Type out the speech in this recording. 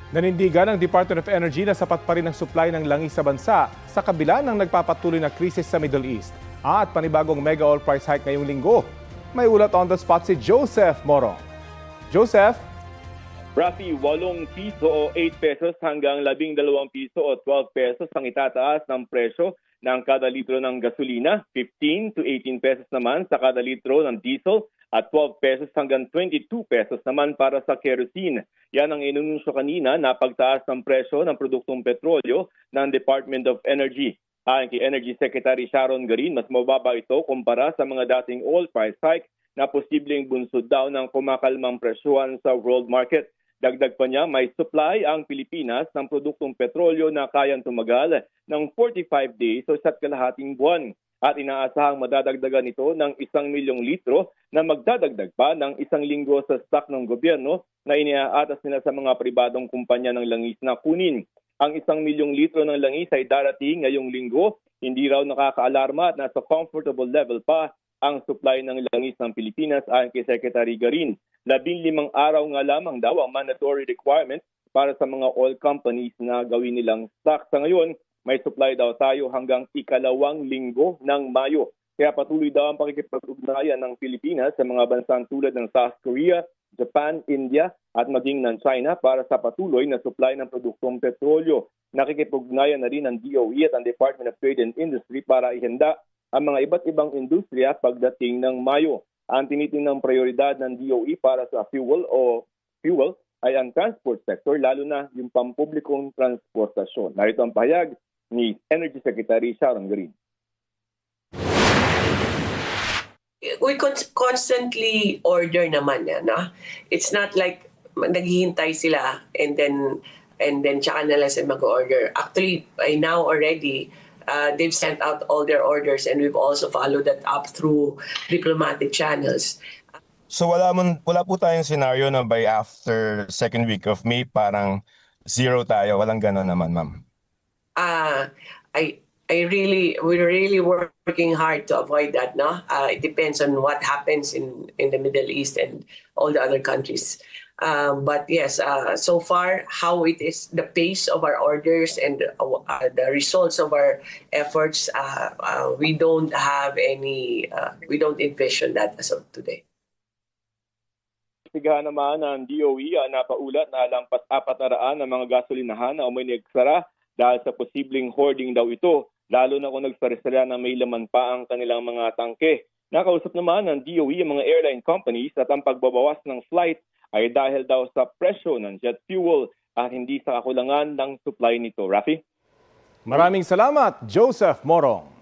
Nanindigan ng Department of Energy na sapat pa rin ang supply ng langis sa bansa sa kabila ng nagpapatuloy na krisis sa Middle East at panibagong mega oil price hike ngayong linggo. May ulat on the spot si Joseph Morong. Joseph? Rafi, 8 piso o 8 pesos hanggang 12 piso o 12 pesos ang itataas ng presyo ng kada litro ng gasolina, 15 to 18 pesos naman sa kada litro ng diesel at 12 pesos hanggang 22 pesos naman para sa kerosene. Yan ang inununsyo kanina na pagtaas ng presyo ng produktong petrolyo ng Department of Energy. Ayon kay Energy Secretary Sharon Garin, mas mababa ito kumpara sa mga dating oil price hike na posibleng bunsod daw ng kumakalmang presyuhan sa world market. Dagdag pa niya, may supply ang Pilipinas ng produktong petrolyo na kayang tumagal ng 45 days o isa't kalahating buwan. At inaasahang madadagdagan ito ng 1 milyong litro na magdadagdag pa ng 1 linggo sa stock ng gobyerno na iniaatas nila sa mga pribadong kumpanya ng langis na kunin. Ang 1 milyong litro ng langis ay darating ngayong linggo. Hindi raw nakakaalarma at nasa comfortable level pa ang supply ng langis ng Pilipinas ayon kay Secretary Garin. 15 araw nga lamang daw ang mandatory requirement para sa mga oil companies na gawin nilang stock. Sa ngayon, may supply daw tayo hanggang ikalawang linggo ng Mayo. Kaya patuloy daw ang pakikipag-ugnayan ng Pilipinas sa mga bansang tulad ng South Korea, Japan, India at maging ng China para sa patuloy na supply ng produktong petrolyo. Nakikipag-ugnayan na rin ang DOE at ang Department of Trade and Industry para ihanda ang mga iba't ibang industriya pagdating ng Mayo. Ang tinitinang prioridad ng DOE para sa fuel ay ang transport sector, lalo na yung pampublikong transportasyon. Narito ang pahayag ni Energy Secretary Sharon Garin. We constantly order naman yan, no? It's not like naghihintay sila and then tsaka na lang sila mag-order. Actually, by now already, they've sent out all their orders and we've also followed that up through diplomatic channels. So wala po tayong scenario na by after second week of May parang zero tayo, walang gano'n naman, ma'am. We're really working hard to avoid that, no? It depends on what happens in the Middle East and all the other countries. But yes, so far, how it is, the pace of our orders and the results of our efforts, we don't envision that as of today. Sigahan naman ng DOE napaulat na lampas 400 ng mga gasolinahan na umay nagsara dahil sa posibleng hoarding daw ito, lalo na kung nagsara sila na may laman pa ang kanilang mga tangke. Nakausap naman ng DOE ang mga airline companies at ang pagbabawas ng flight ay dahil daw sa presyo ng jet fuel at hindi sa kakulangan ng supply nito. Rafi? Maraming salamat, Joseph Morong.